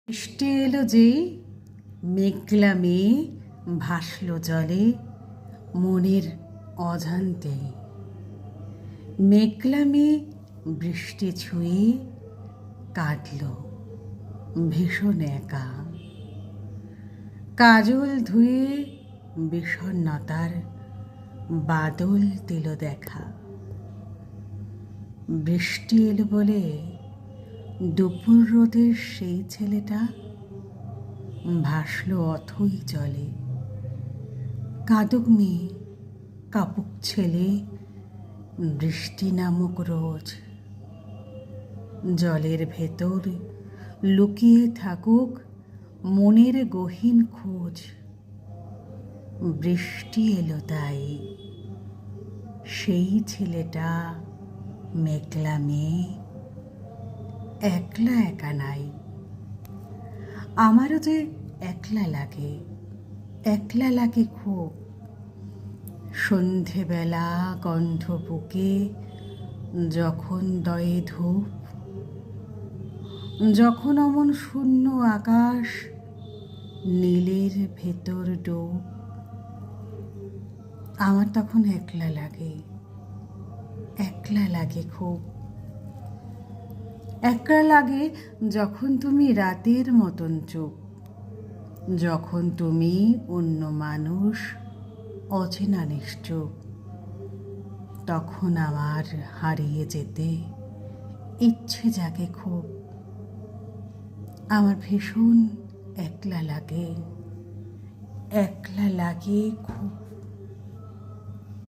বৃষ্টি এলো যেই মেঘলা মেয়ে ভাসল জলে মনের অজান্তেই। মেঘলা মেয়ে বৃষ্টি ছুঁয়ে কাটল ভীষণ একা। কাজল ধুয়ে বিষণ্ণতার বাদল দিল দেখা। বৃষ্টি এলো বলে দুপুর রোদের সেই ছেলেটা ভাসল অথই জলে। কাঁদুক মেয়ে কাপুক ছেলে বৃষ্টি নামক রোজ। জলের ভেতর লুকিয়ে থাকুক মনের গহীন খোঁজ। বৃষ্টি এলো তাই সেই ছেলেটা মেঘলা মেয়ে একলা একা নাই। আমারও যে একলা লাগে খুব। সন্ধেবেলা গন্ধ বুকে যখন দয়ে ধূপ, যখন অমন শূন্য আকাশ নীলের ভেতর ডুব, আমার তখন একলা লাগে খুব। একলা লাগে যখন তুমি রাতের মতন চুপ, যখন তুমি অন্য মানুষ অচেনা নিশ্চুপ। তখন আমার হারিয়ে যেতে ইচ্ছে জাগে খুব। আমার ভীষণ একলা লাগে খুব।